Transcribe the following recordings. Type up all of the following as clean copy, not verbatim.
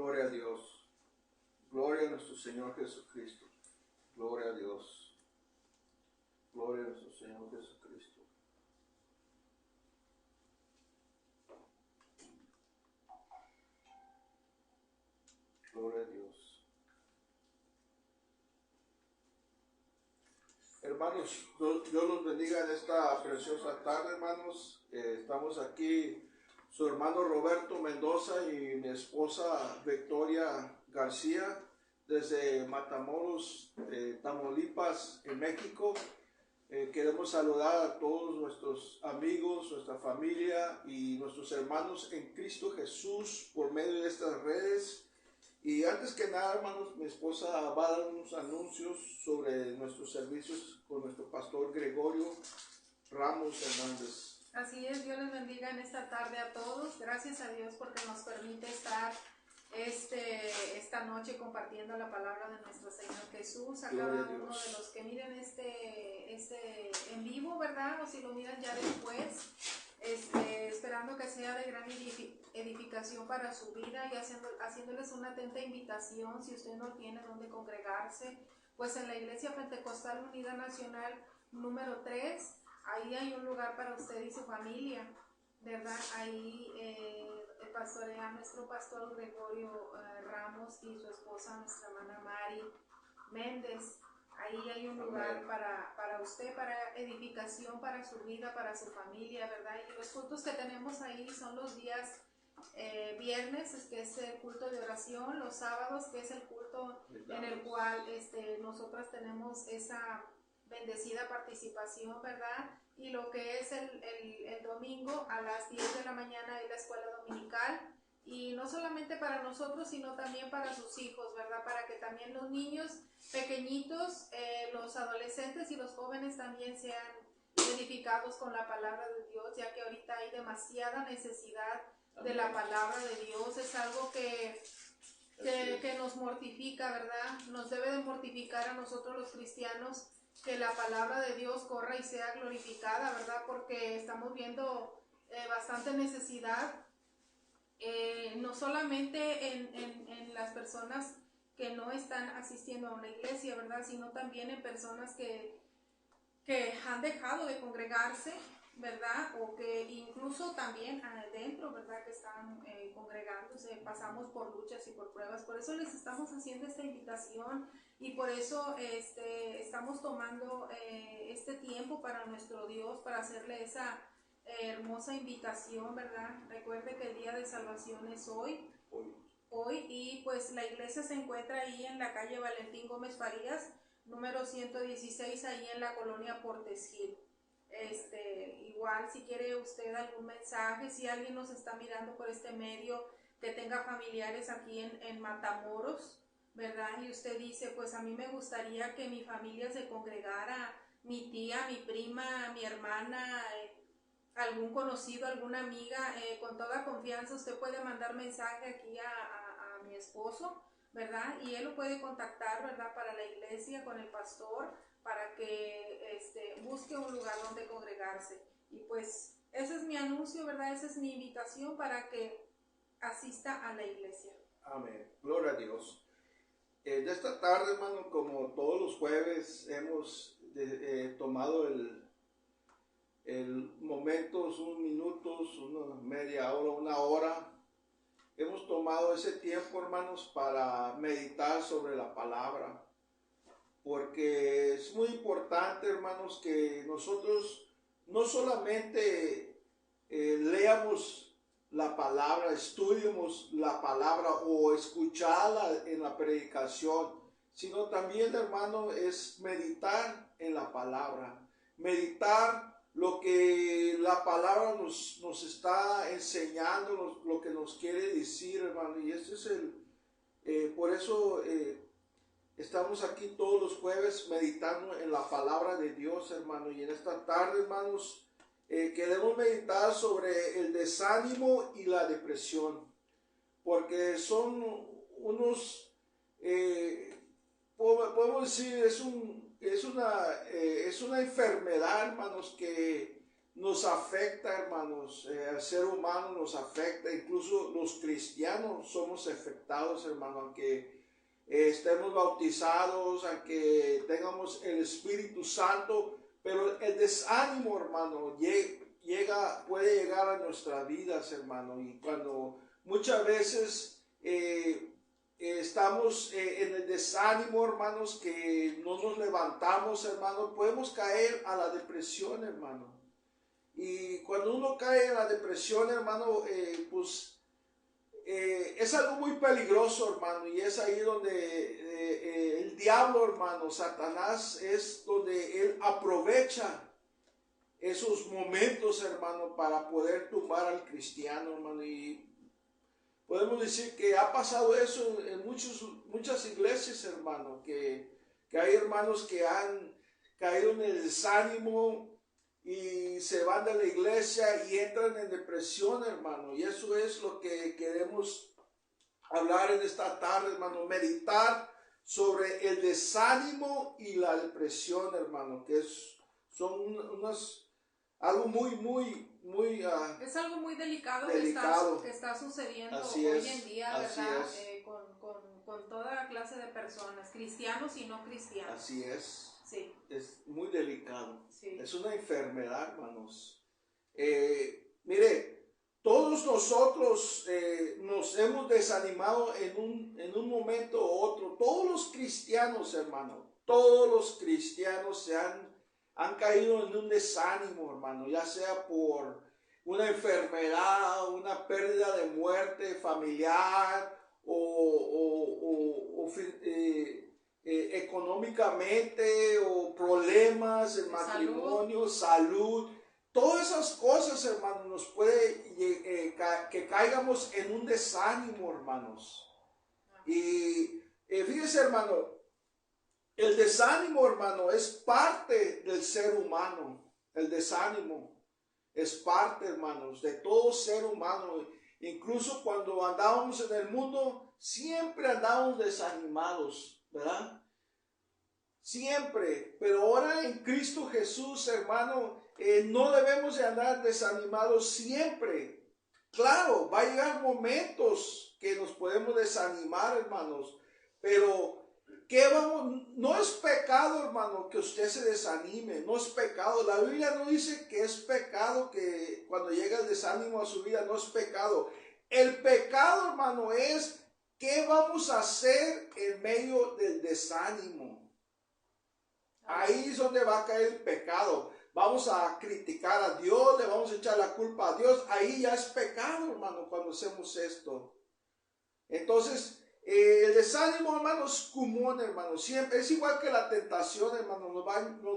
Gloria a Dios. Gloria a nuestro Señor Jesucristo. Gloria a Dios. Gloria a nuestro Señor Jesucristo. Gloria a Dios. Hermanos, Dios los bendiga en esta preciosa tarde, hermanos. Estamos aquí, su hermano Roberto Mendoza y mi esposa Victoria García, desde Matamoros, Tamaulipas, en México. Queremos saludar a todos nuestros amigos, nuestra familia y nuestros hermanos en Cristo Jesús por medio de estas redes. Y antes que nada, hermanos, mi esposa va a dar unos anuncios sobre nuestros servicios con nuestro pastor Gregorio Ramos Hernández. Así es, Dios les bendiga en esta tarde a todos. Gracias a Dios porque nos permite estar esta noche compartiendo la palabra de nuestro Señor Jesús a cada uno de los que miren este en vivo, ¿verdad? O si lo miran ya después, esperando que sea de gran edificación para su vida y haciéndoles una atenta invitación, si usted no tiene donde congregarse, pues en la Iglesia Pentecostal Unida Nacional número 3, ahí hay un lugar para usted y su familia, ¿verdad? Ahí pastorea nuestro pastor Gregorio Ramos y su esposa, nuestra hermana Mari Méndez. Ahí hay un lugar para usted, para edificación, para su vida, para su familia, ¿verdad? Y los cultos que tenemos ahí son los días viernes, que es el culto de oración, los sábados, que es el culto en el cual nosotras tenemos esa bendecida participación, ¿verdad? Y lo que es el domingo a las 10 de la mañana es la escuela dominical, y no solamente para nosotros, sino también para sus hijos, ¿verdad? Para que también los niños pequeñitos, los adolescentes y los jóvenes también sean edificados con la palabra de Dios, ya que ahorita hay demasiada necesidad de la palabra de Dios. Es algo que nos mortifica, ¿verdad? Nos debe de mortificar a nosotros los cristianos que la palabra de Dios corra y sea glorificada, ¿verdad? Porque estamos viendo bastante necesidad, no solamente en las personas que no están asistiendo a una iglesia, ¿verdad? Sino también en personas que han dejado de congregarse, ¿verdad? O que incluso también adentro, ¿verdad? Que están congregándose. Pasamos por luchas y por pruebas. Por eso les estamos haciendo esta invitación y por eso estamos tomando este tiempo para nuestro Dios, para hacerle esa hermosa invitación, ¿verdad? Recuerde que el día de salvación es hoy, y pues la iglesia se encuentra ahí en la calle Valentín Gómez Farías, número 116, ahí en la colonia Portes Gil. Igual si quiere usted algún mensaje, si alguien nos está mirando por este medio que tenga familiares aquí en Matamoros, ¿verdad? Y usted dice, pues a mí me gustaría que mi familia se congregara, mi tía, mi prima, mi hermana, algún conocido, alguna amiga, con toda confianza usted puede mandar mensaje aquí a mi esposo, ¿verdad? Y él lo puede contactar, ¿verdad? Para la iglesia, con el pastor, para que busque un lugar donde congregarse. Y pues ese es mi anuncio, ¿verdad? Esa es mi invitación para que asista a la iglesia. Amén. Gloria a Dios. De esta tarde, hermano, como todos los jueves, hemos tomado momentos, unos minutos, una media hora, una hora. Hemos tomado ese tiempo, hermanos, para meditar sobre la palabra. Porque es muy importante, hermanos, que nosotros no solamente leamos la palabra, estudiemos la palabra o escucharla en la predicación, sino también, hermano, es meditar en la palabra, meditar lo que la palabra nos está enseñando, lo que nos quiere decir, hermano. Y este es por eso estamos aquí todos los jueves meditando en la palabra de Dios, hermano. Y en esta tarde, hermanos, queremos meditar sobre el desánimo y la depresión, porque son unos, podemos decir, es una enfermedad, hermanos, que nos afecta, hermanos. El ser humano nos afecta, incluso los cristianos somos afectados, hermano, aunque estemos bautizados, aunque tengamos el Espíritu Santo, pero el desánimo, hermano, puede llegar a nuestras vidas, hermano, y cuando muchas veces estamos en el desánimo, hermanos, que no nos levantamos, hermano, podemos caer a la depresión, hermano. Y cuando uno cae en la depresión, hermano, pues es algo muy peligroso, hermano, y es ahí donde el diablo, hermano, Satanás, es donde él aprovecha esos momentos, hermano, para poder tumbar al cristiano, hermano. Y podemos decir que ha pasado eso en muchas iglesias, hermano, que hay hermanos que han caído en el desánimo y se van de la iglesia y entran en depresión, hermano. Y eso es lo que queremos hablar en esta tarde, hermano, meditar sobre el desánimo y la depresión, hermano, que son algo muy es algo muy delicado, que está sucediendo así hoy es, en día, ¿verdad? Con toda clase de personas, cristianos y no cristianos. Así es. Sí. Es muy delicado. Sí. Es una enfermedad, hermanos. Mire, todos nosotros nos hemos desanimado en un momento u otro. Todos los cristianos, hermano, todos los cristianos han caído en un desánimo, hermano, ya sea por una enfermedad, una pérdida de muerte familiar económicamente, o problemas en matrimonio, salud. Todas esas cosas, hermanos, nos puede que caigamos en un desánimo, hermanos. Y fíjese, hermano, el desánimo, hermano, es parte del ser humano. El desánimo es parte, hermanos, de todo ser humano. Incluso cuando andábamos en el mundo, siempre andábamos desanimados, ¿verdad? Siempre. Pero ahora en Cristo Jesús, hermano, no debemos de andar desanimados siempre. Claro, va a llegar momentos que nos podemos desanimar, hermanos, pero no es pecado, hermano, que usted se desanime, no es pecado. La Biblia no dice que es pecado, que cuando llega el desánimo a su vida, no es pecado. El pecado, hermano, es qué vamos a hacer en medio del desánimo. Ahí es donde va a caer el pecado. Vamos a criticar a Dios, le vamos a echar la culpa a Dios. Ahí ya es pecado, hermano, cuando hacemos esto. Entonces, el desánimo, hermano, es común, hermano. Siempre es igual que la tentación, hermano. Nos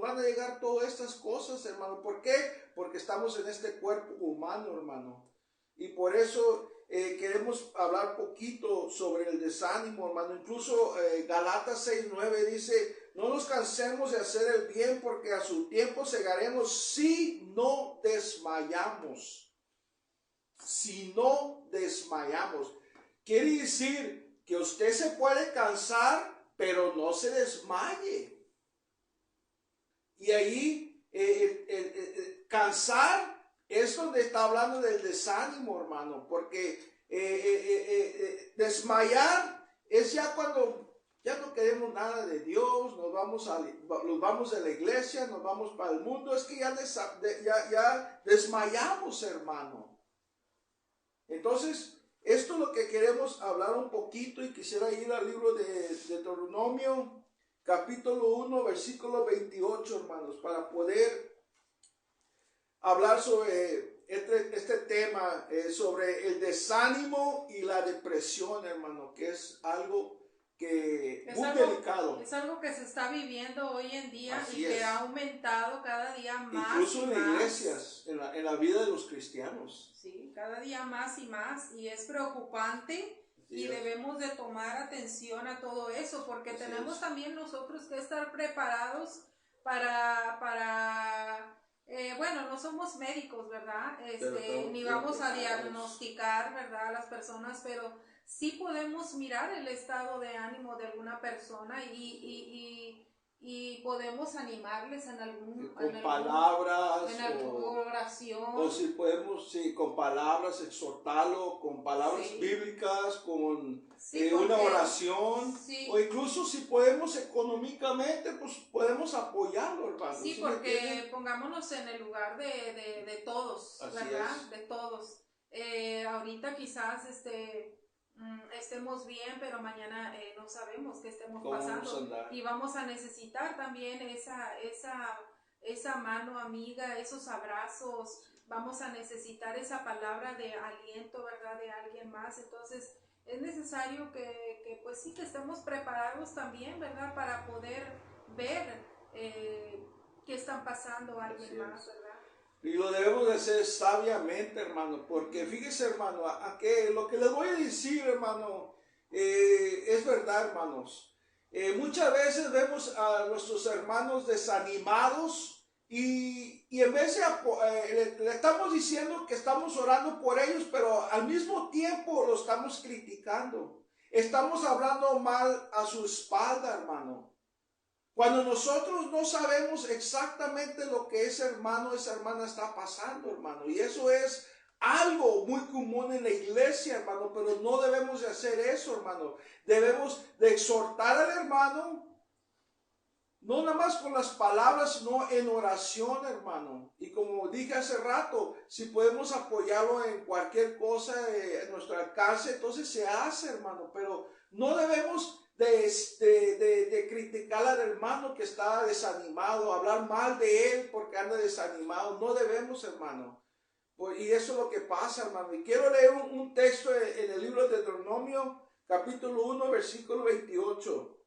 van a llegar todas estas cosas, hermano. ¿Por qué? Porque estamos en este cuerpo humano, hermano. Y por eso queremos hablar poquito sobre el desánimo, hermano. Incluso Galatas 6:9 dice: no nos cansemos de hacer el bien, porque a su tiempo segaremos si no desmayamos. Si no desmayamos. Quiere decir que usted se puede cansar, pero no se desmaye. Y ahí cansar es donde está hablando del desánimo, hermano, porque desmayar es ya cuando ya no queremos nada de Dios, nos vamos de la iglesia, nos vamos para el mundo. Es que ya desmayamos, hermano. Entonces, esto es lo que queremos hablar un poquito, y quisiera ir al libro de Deuteronomio, capítulo 1, versículo 28, hermanos, para poder hablar sobre este tema, sobre el desánimo y la depresión, hermano, que es algo que es muy delicado. Es algo que se está viviendo hoy en día. Así y que ha aumentado cada día más. Incluso en las iglesias, en la vida de los cristianos. Sí, cada día más y más, y es preocupante. Y debemos de tomar atención a todo eso, porque tenemos también nosotros que estar preparados para bueno, no somos médicos, ¿verdad? Ni vamos a diagnosticar, ¿verdad?, a las personas, pero sí podemos mirar el estado de ánimo de alguna persona y y podemos animarles en algún con palabras, en alguna oración, o si podemos, sí, con palabras exhortarlo, con palabras bíblicas, con una oración, o incluso si podemos económicamente, pues podemos apoyarlo, hermano. Sí, porque pongámonos en el lugar de todos, así ¿verdad? Es. De todos. Ahorita quizás estemos bien, pero mañana no sabemos qué estemos pasando, y vamos a necesitar también esa mano amiga, esos abrazos, vamos a necesitar esa palabra de aliento, ¿verdad? De alguien más. Entonces es necesario que pues sí, que estemos preparados también, ¿verdad? Para poder ver qué están pasando a alguien más, ¿verdad? Y lo debemos de hacer sabiamente, hermano, porque fíjese, hermano, que lo que les voy a decir, hermano, es verdad, hermanos. Muchas veces vemos a nuestros hermanos desanimados y en vez de le estamos diciendo que estamos orando por ellos, pero al mismo tiempo lo estamos criticando. Estamos hablando mal a su espalda, hermano. Cuando nosotros no sabemos exactamente lo que ese hermano, esa hermana está pasando, hermano. Y eso es algo muy común en la iglesia, hermano. Pero no debemos de hacer eso, hermano. Debemos de exhortar al hermano, no nada más con las palabras, sino en oración, hermano. Y como dije hace rato, si podemos apoyarlo en cualquier cosa en nuestro alcance, entonces se hace, hermano. Pero no debemos de criticar al hermano que está desanimado, hablar mal de él porque anda desanimado. No debemos, hermano. Y eso es lo que pasa, hermano. Y quiero leer un texto en el libro de Deuteronomio, capítulo 1, versículo 28.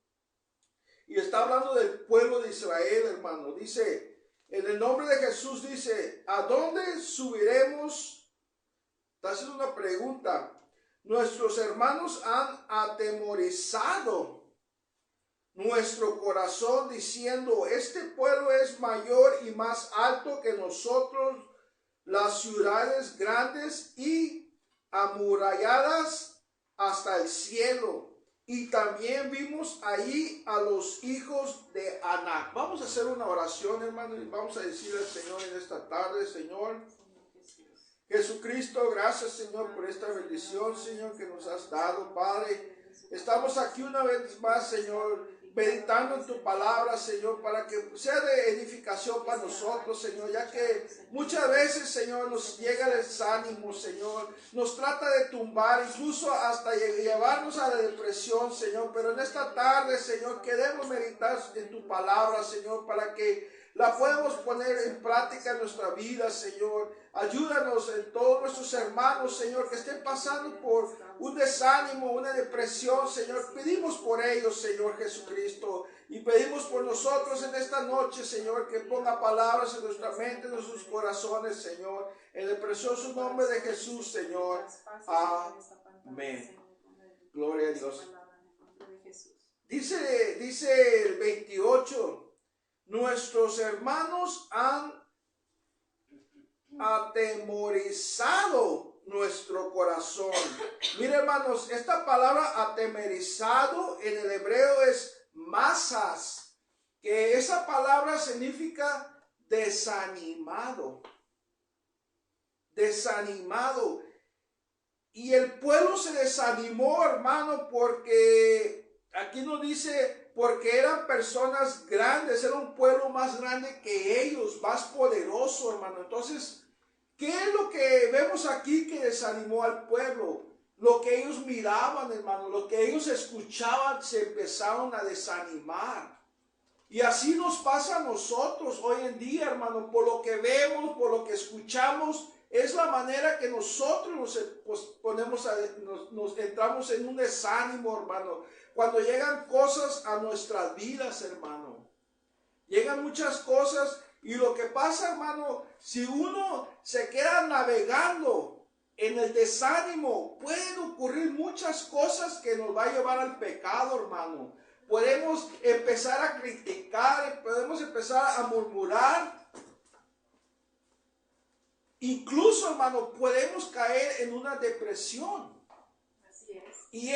Y está hablando del pueblo de Israel, hermano. Dice, en el nombre de Jesús, dice, ¿a dónde subiremos? Está haciendo una pregunta. Nuestros hermanos han atemorizado nuestro corazón diciendo, este pueblo es mayor y más alto que nosotros, las ciudades grandes y amuralladas hasta el cielo. Y también vimos ahí a los hijos de Anac. Vamos a hacer una oración, hermano, y vamos a decirle al Señor en esta tarde, Señor Jesucristo, gracias, Señor, por esta bendición, Señor, que nos has dado, Padre. Estamos aquí una vez más, Señor, meditando en tu palabra, Señor, para que sea de edificación para nosotros, Señor, ya que muchas veces, Señor, nos llega el desánimo, Señor, nos trata de tumbar, incluso hasta llevarnos a la depresión, Señor, pero en esta tarde, Señor, queremos meditar en tu palabra, Señor, para que la podemos poner en práctica en nuestra vida, Señor. Ayúdanos en todos nuestros hermanos, Señor, que estén pasando por un desánimo, una depresión, Señor. Pedimos por ellos, Señor Jesucristo. Y pedimos por nosotros en esta noche, Señor, que ponga palabras en nuestra mente, en nuestros corazones, Señor. En el precioso nombre de Jesús, Señor. Amén. Gloria a Dios. Dice el 28. Nuestros hermanos han atemorizado nuestro corazón. Mire, hermanos, esta palabra atemorizado en el hebreo es masas, que esa palabra significa desanimado. Desanimado. Y el pueblo se desanimó, hermano, porque aquí nos dice, porque eran personas grandes, era un pueblo más grande que ellos, más poderoso, hermano. Entonces, ¿qué es lo que vemos aquí que desanimó al pueblo? Lo que ellos miraban, hermano, lo que ellos escuchaban, se empezaron a desanimar. Y así nos pasa a nosotros hoy en día, hermano, por lo que vemos, por lo que escuchamos, es la manera que nosotros nos entramos en un desánimo, hermano. Cuando llegan cosas a nuestras vidas, hermano. Llegan muchas cosas y lo que pasa, hermano, si uno se queda navegando en el desánimo, pueden ocurrir muchas cosas que nos va a llevar al pecado, hermano. Podemos empezar a criticar, podemos empezar a murmurar. Incluso, hermano, podemos caer en una depresión. Así es. Y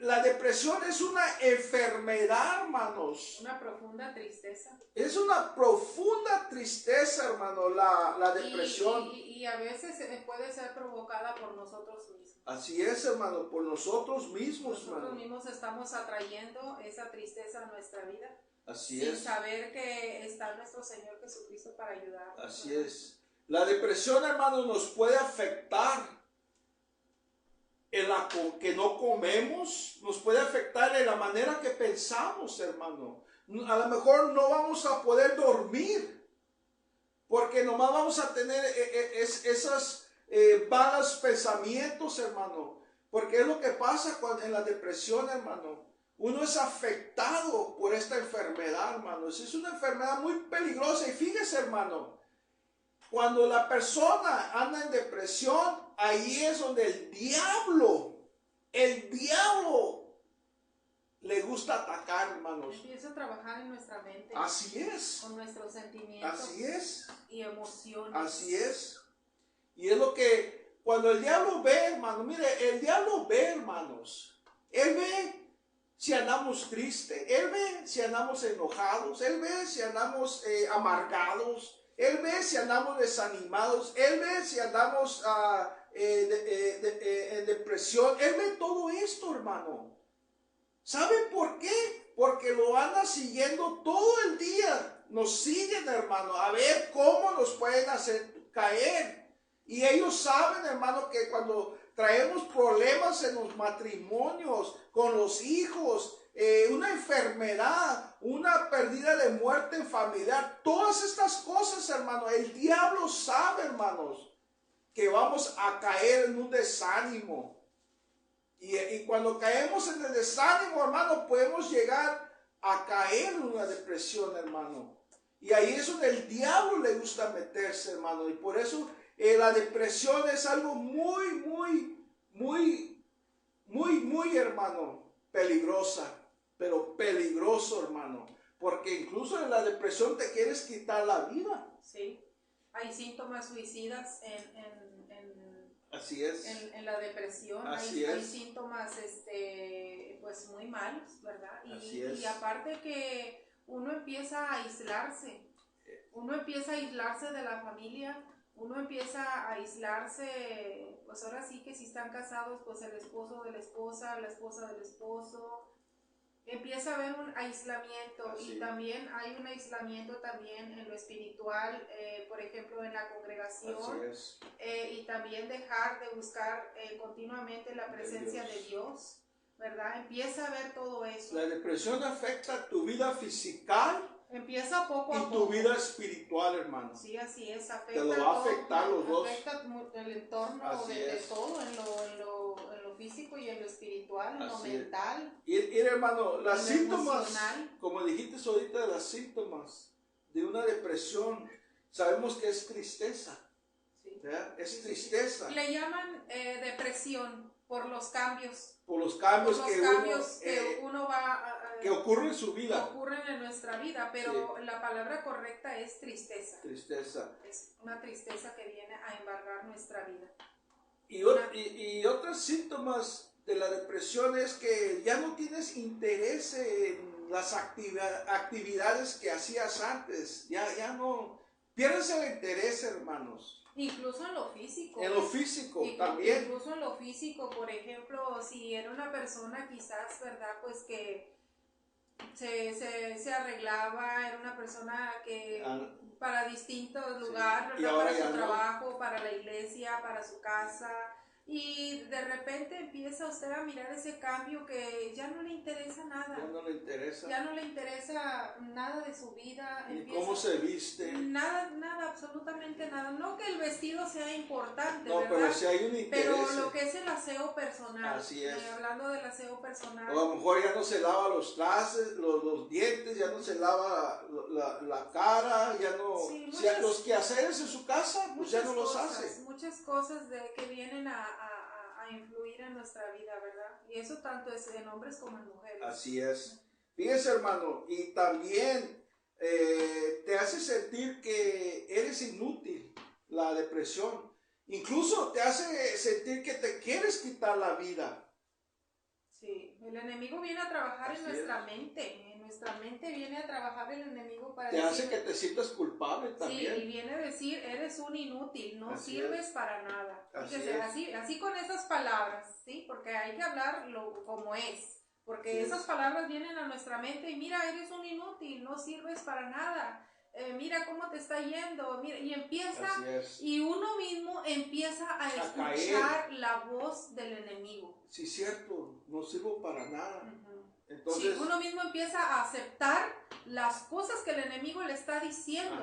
la depresión es una enfermedad, hermanos. Una profunda tristeza. Es una profunda tristeza, hermano, la depresión. Y a veces puede ser provocada por nosotros mismos. Así es, hermano, por nosotros mismos, Nosotros hermano. mismos estamos atrayendo esa tristeza a nuestra vida. Así sin es. saber que está nuestro Señor Jesucristo para ayudarnos. Así es. La depresión, hermano, nos puede afectar en la que no comemos, nos puede afectar en la manera que pensamos, hermano. A lo mejor no vamos a poder dormir, porque nomás vamos a tener esos malos pensamientos, hermano. Porque es lo que pasa en la depresión, hermano. Uno es afectado por esta enfermedad, hermano. Es una enfermedad muy peligrosa. Y fíjese, hermano, cuando la persona anda en depresión, ahí es donde el diablo le gusta atacar, hermanos. Empieza a trabajar en nuestra mente. Así es. Con nuestros sentimientos. Así es. Y emociones. Así es. Y es lo que, cuando el diablo ve, hermano, mire, el diablo ve, hermanos. Él ve si andamos tristes, él ve si andamos enojados, él ve si andamos amargados. Él ve si andamos desanimados, Él ve si andamos en depresión, Él ve todo esto, hermano. ¿Saben por qué? Porque lo anda siguiendo todo el día. Nos siguen, hermano, a ver cómo nos pueden hacer caer. Y ellos saben, hermano, que cuando traemos problemas en los matrimonios, con los hijos, una enfermedad, una pérdida de muerte en familiar, todas estas cosas, hermano, el diablo sabe, hermanos, que vamos a caer en un desánimo. Y cuando caemos en el desánimo, hermano, podemos llegar a caer en una depresión, hermano. Y ahí es donde el diablo le gusta meterse, hermano. Y por eso la depresión es algo muy, hermano, peligrosa. Pero peligroso, hermano, porque incluso en la depresión te quieres quitar la vida. Sí, hay síntomas suicidas Así es. En la depresión. Así hay es. síntomas pues muy malos, ¿verdad? Así es. Y aparte que uno empieza a aislarse de la familia. Uno empieza a aislarse, pues ahora sí que si están casados, pues el esposo de la esposa del esposo. Empieza a haber un aislamiento. Así. Y también hay un aislamiento también en lo espiritual, por ejemplo en la congregación. Así es. Y también dejar de buscar continuamente la presencia de Dios, ¿verdad? Empieza a ver todo eso. La depresión afecta tu vida física. Empieza poco a poco. Y tu vida espiritual, hermano. Sí, así es. Te lo va a afectar los dos. Afecta el entorno de todo, en lo físico y en lo espiritual, en lo mental. Y hermano, las síntomas, emocional. como dijiste ahorita, las síntomas de una depresión, sabemos que es tristeza. Sí. Es tristeza. Le llaman depresión por los cambios. Por los cambios que uno va que ocurren en su vida. Que ocurren en nuestra vida, pero la palabra correcta es tristeza. Tristeza. Es una tristeza que viene a embargar nuestra vida. Y otros síntomas de la depresión es que ya no tienes interés en las actividades que hacías antes. Ya no. Pierdes el interés, hermanos. Incluso en lo físico. En lo físico también. Incluso en lo físico, por ejemplo, si era una persona quizás, ¿verdad? Pues que se arreglaba, era una persona que para distintos lugares, sí. para su trabajo, para la iglesia, para su casa, y de repente empieza usted a mirar ese cambio que ya no le interesa nada. Ya no le interesa. Ya no le interesa nada de su vida. Ni cómo se viste. Nada, absolutamente nada. No que el vestido sea importante, no, ¿verdad? Pero si hay un interés. Pero lo que es el aseo personal. Así es. Hablando del aseo personal. O a lo mejor ya no se lava los trastes, los dientes, ya no se lava la cara, ya no. Sí, los quehaceres en su casa, pues ya no los hace. Muchas cosas que vienen a influir en nuestra vida, ¿verdad? Y eso tanto es en hombres como en mujeres. Así es. Fíjese, hermano, y también te hace sentir que eres inútil, la depresión. Incluso te hace sentir que te quieres quitar la vida. Sí, el enemigo viene a trabajar en nuestra mente. En nuestra mente viene a trabajar el enemigo para te hace que te sientas culpable también. Sí, y viene a decir, eres un inútil, no sirves para nada. Fíjese, así con esas palabras, ¿sí? Porque hay que hablarlo como es. Porque esas palabras vienen a nuestra mente y mira, eres un inútil, no sirves para nada. Mira cómo te está yendo, mira, y empieza, y uno mismo empieza a escuchar la voz del enemigo. Sí, cierto, no sirvo para nada. Entonces, sí, uno mismo empieza a aceptar las cosas que el enemigo le está diciendo,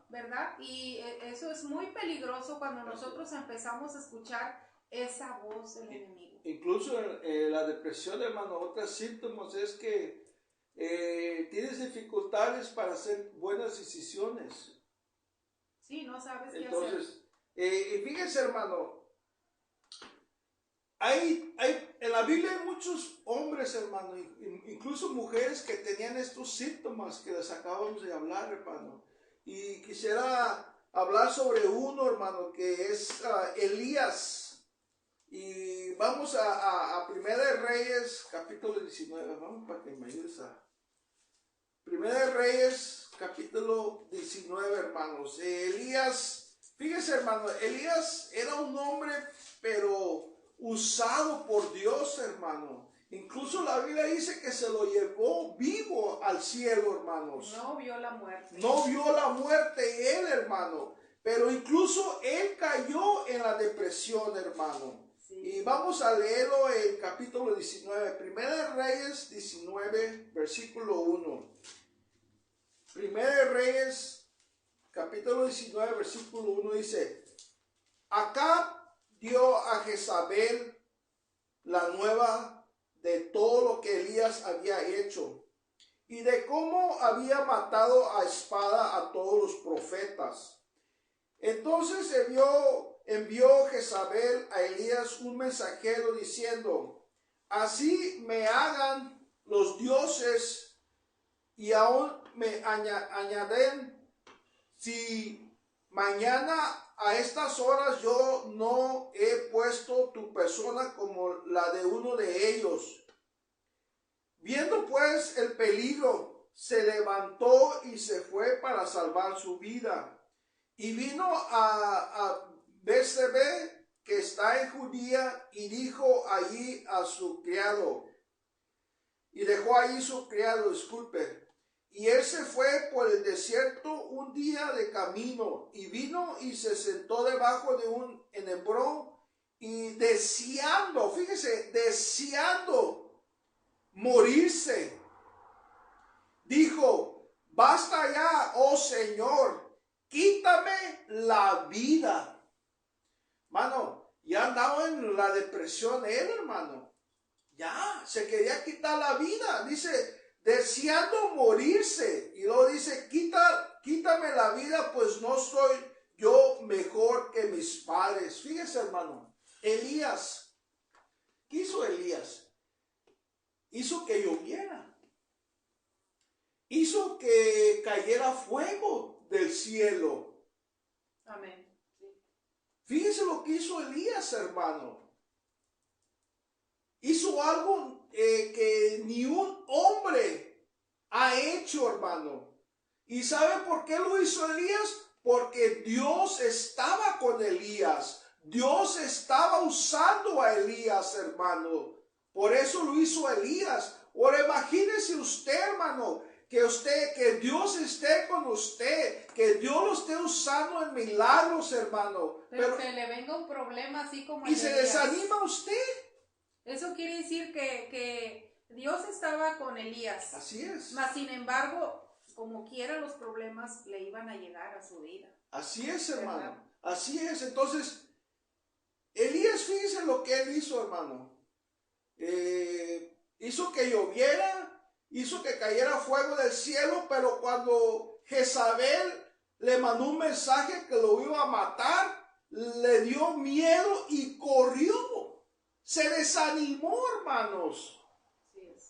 ¿verdad? Y eso es muy peligroso cuando nosotros empezamos a escuchar esa voz del enemigo. Incluso la depresión, hermano, otros síntomas es que tienes dificultades para hacer buenas decisiones. Sí, no sabes qué hacer. Entonces, y fíjense, hermano, en la Biblia hay muchos hombres, hermano, incluso mujeres que tenían estos síntomas que les acabamos de hablar, hermano. Y quisiera hablar sobre uno, hermano, que es Elías. Y vamos a Primera de Reyes, capítulo 19. Vamos para que me ayudes a... Primera de Reyes, capítulo 19, hermanos. Elías, fíjese, hermano, Elías era un hombre, pero usado por Dios, hermano. Incluso la Biblia dice que se lo llevó vivo al cielo, hermanos. No vio la muerte. No vio la muerte él, hermano. Pero incluso él cayó en la depresión, hermano. Sí. Y vamos a leerlo en capítulo 19. Primera de Reyes 19, versículo 1. Primera de Reyes, capítulo 19, versículo 1 dice: Acab dio a Jezabel la nueva de todo lo que Elías había hecho y de cómo había matado a espada a todos los profetas. Entonces envió Jezabel a Elías un mensajero diciendo: Así me hagan los dioses y aún me añaden, si mañana a estas horas yo no he puesto tu persona como la de uno de ellos. Viendo pues el peligro, se levantó y se fue para salvar su vida. Y vino a Bersebe, que está en Judía, y dijo allí a su criado, y dejó allí su criado, y él se fue por el desierto un día de camino, y vino y se sentó debajo de un enebro, y deseando, fíjese, deseando morirse, dijo: Basta ya, oh Señor, quítame la vida. Mano, ya andaba en la depresión él, hermano. Ya, se quería quitar la vida. Dice, deseando morirse. Y luego dice, quítame la vida, pues no soy yo mejor que mis padres. Fíjese, hermano, Elías, ¿qué hizo Elías? Hizo que lloviera. Hizo que cayera fuego del cielo. Amén. Fíjese lo que hizo Elías, hermano. Hizo algo que ni un hombre ha hecho, hermano. ¿Y sabe por qué lo hizo Elías? Porque Dios estaba con Elías. Dios estaba usando a Elías, hermano. Por eso lo hizo Elías. Ahora imagínese usted, hermano, que Dios esté con usted, que Dios lo esté usando en milagros, hermano. Pero que le venga un problema así como y se desanima usted. Eso quiere decir que Dios estaba con Elías. Así es. Mas sin embargo, como quiera, los problemas le iban a llegar a su vida. Así es, hermano. ¿Verdad? Así es. Entonces, Elías, fíjese lo que él hizo, hermano. Hizo que lloviera, hizo que cayera fuego del cielo, pero cuando Jezabel le mandó un mensaje que lo iba a matar, le dio miedo y corrió. Se desanimó, hermanos.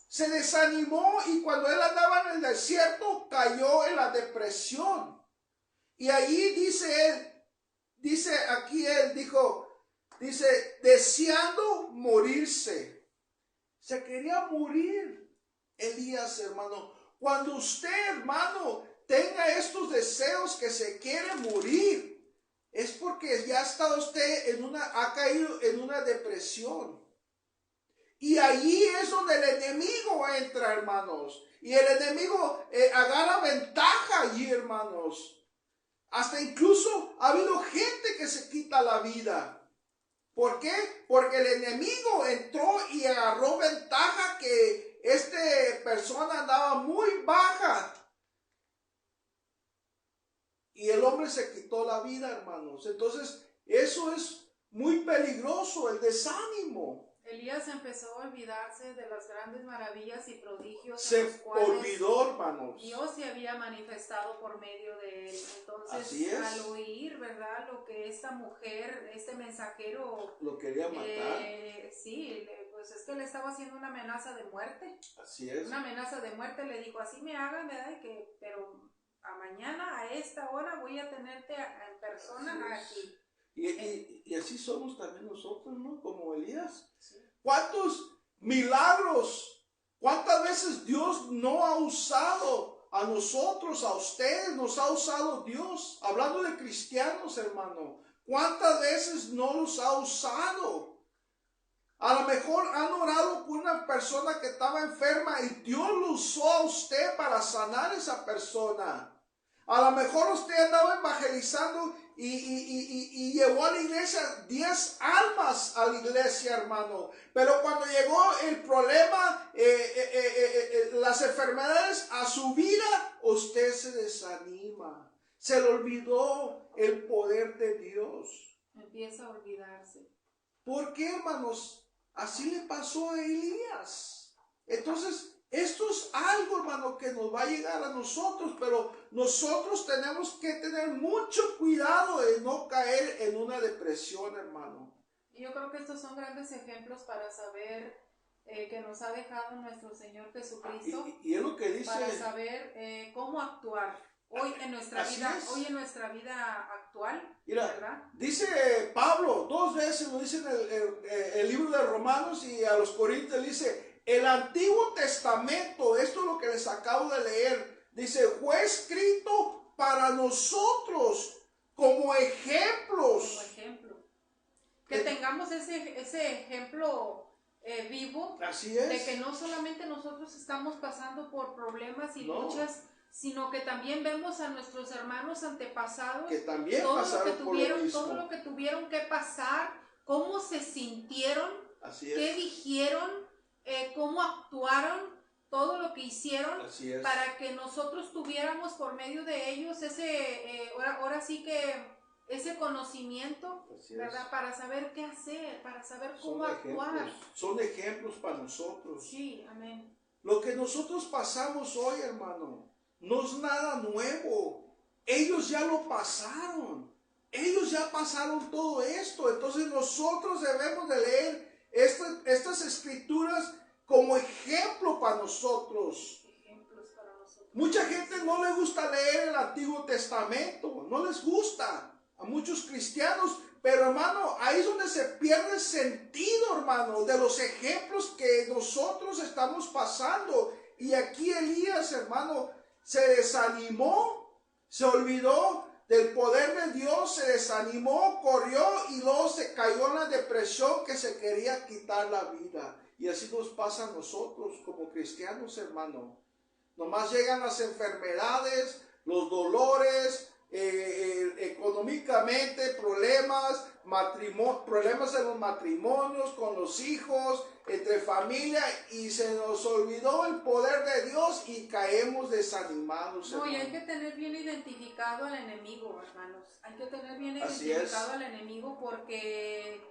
Se desanimó, y cuando él andaba en el desierto, cayó en la depresión. Y allí dice, deseando morirse. Se quería morir Elías, hermano. Cuando usted, hermano, tenga estos deseos que se quiere morir, es porque ya está usted ha caído en una depresión. Y allí es donde el enemigo entra, hermanos. Y el enemigo agarra ventaja allí, hermanos. Hasta incluso ha habido gente que se quita la vida. ¿Por qué? Porque el enemigo entró y agarró ventaja que esta persona andaba muy baja. Y el hombre se quitó la vida, hermanos. Entonces, eso es muy peligroso, el desánimo. Elías empezó a olvidarse de las grandes maravillas y prodigios Se en los cuales olvidó, hermanos. Dios se había manifestado por medio de él. Entonces, Así es. al oír, ¿verdad?, lo que esta mujer, este mensajero, lo quería matar. Sí, pues es que le estaba haciendo una amenaza de muerte. Así es. Una amenaza de muerte. Le dijo, así me hagan, ¿verdad? Pero a mañana, a esta hora, voy a tenerte en persona aquí. Y así somos también nosotros, ¿no? Como Elías. Sí. ¿Cuántos milagros? ¿Cuántas veces Dios no ha usado a nosotros, a ustedes? Nos ha usado Dios. Hablando de cristianos, hermano. ¿Cuántas veces no los ha usado? A lo mejor han orado por una persona que estaba enferma y Dios lo usó a usted para sanar a esa persona. A lo mejor usted andaba evangelizando y llevó a la iglesia 10 almas a la iglesia, hermano. Pero cuando llegó el problema, las enfermedades a su vida, usted se desanima. Se le olvidó el poder de Dios. Empieza a olvidarse. ¿Por qué, hermanos? Así le pasó a Elías. Entonces, esto es algo, hermano, que nos va a llegar a nosotros, pero nosotros tenemos que tener mucho cuidado de no caer en una depresión, hermano. Y yo creo que estos son grandes ejemplos para saber que nos ha dejado nuestro Señor Jesucristo. Y es lo que dice. Para saber cómo actuar hoy en nuestra vida actual. Mira, ¿verdad? Dice Pablo, 2 veces lo dice en el libro de Romanos, y a los Corintios dice, el Antiguo Testamento, esto es lo que les acabo de leer, dice, fue escrito para nosotros como ejemplos. Como ejemplo. Que tengamos ese ejemplo vivo. Así es. De que no solamente nosotros estamos pasando por problemas y luchas, sino que también vemos a nuestros hermanos antepasados que también todo lo que tuvieron que pasar, cómo se sintieron, qué dijeron, cómo actuaron, todo lo que hicieron, para que nosotros tuviéramos por medio de ellos ahora sí que ese conocimiento, ¿verdad? Para saber qué hacer, para saber cómo actuar. Son ejemplos para nosotros. Sí, amén. Lo que nosotros pasamos hoy, hermano, no es nada nuevo. Ellos ya lo pasaron. Ellos ya pasaron todo esto. Entonces nosotros debemos de leer estas escrituras como ejemplo para nosotros. Ejemplos para nosotros. Mucha gente no le gusta leer el Antiguo Testamento. No les gusta a muchos cristianos. Pero hermano, ahí es donde se pierde el sentido, hermano, de los ejemplos que nosotros estamos pasando. Y aquí Elías, hermano, se desanimó, se olvidó del poder de Dios, se desanimó, corrió y luego se cayó en la depresión que se quería quitar la vida. Y así nos pasa a nosotros como cristianos, hermano. Nomás llegan las enfermedades, los dolores, económicamente, problemas en los matrimonios, con los hijos, entre familia, y se nos olvidó el poder de Dios y caemos desanimados. No, y hay que tener bien identificado al enemigo, hermanos. Hay que tener bien identificado al enemigo, porque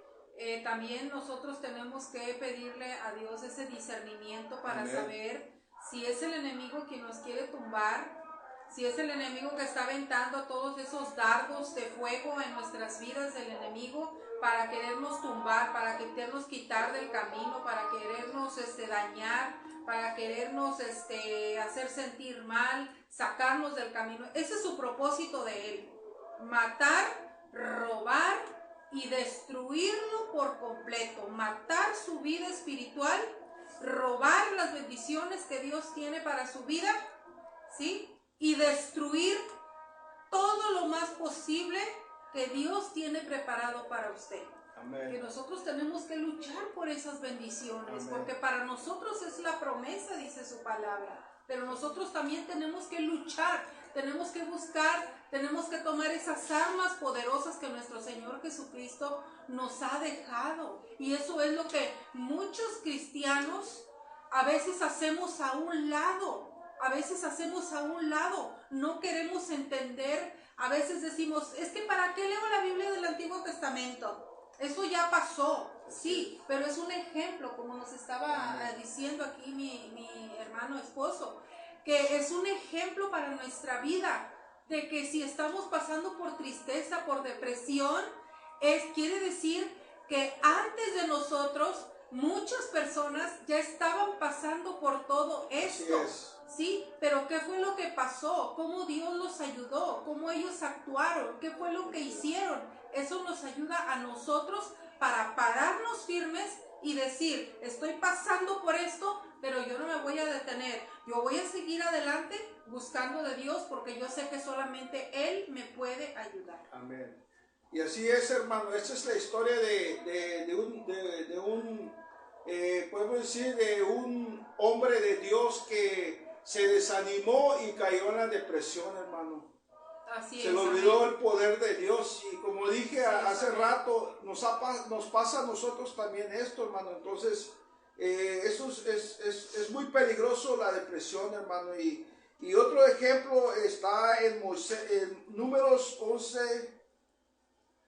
también nosotros tenemos que pedirle a Dios ese discernimiento para saber si es el enemigo quien nos quiere tumbar, si es el enemigo que está aventando todos esos dardos de fuego en nuestras vidas, del enemigo, para querernos tumbar, para querernos quitar del camino, para querernos dañar, para querernos hacer sentir mal, sacarnos del camino. Ese es su propósito de él: matar, robar y destruirlo por completo, matar su vida espiritual robar las bendiciones que Dios tiene para su vida, ¿sí? Y destruir todo lo más posible que Dios tiene preparado para usted. Amén. Que nosotros tenemos que luchar por esas bendiciones, Amén. porque para nosotros es la promesa, dice su palabra, pero nosotros también tenemos que luchar, tenemos que buscar, tenemos que tomar esas armas poderosas que nuestro Señor Jesucristo nos ha dejado. Y eso es lo que muchos cristianos a veces hacemos a un lado. No queremos entender. A veces decimos, es que ¿para qué leo la Biblia del Antiguo Testamento? Eso ya pasó, sí, pero es un ejemplo, como nos estaba diciendo aquí mi hermano esposo, que es un ejemplo para nuestra vida, de que si estamos pasando por tristeza, por depresión, quiere decir que antes de nosotros, muchas personas ya estaban pasando por todo esto. Así es. Sí, pero ¿qué fue lo que pasó? ¿Cómo Dios los ayudó? ¿Cómo ellos actuaron? ¿Qué fue lo que hicieron? Eso nos ayuda a nosotros para pararnos firmes y decir, estoy pasando por esto, pero yo no me voy a detener. Yo voy a seguir adelante buscando de Dios porque yo sé que solamente Él me puede ayudar. Amén. Y así es, hermano. Esta es la historia de podemos decir, de un hombre de Dios que se desanimó y cayó en la depresión, hermano. Así se es, le olvidó amén. el poder de Dios. Y como dije hace rato, nos pasa a nosotros también esto, hermano. Entonces, eso es muy peligroso, la depresión, hermano. Y otro ejemplo está en Números 11.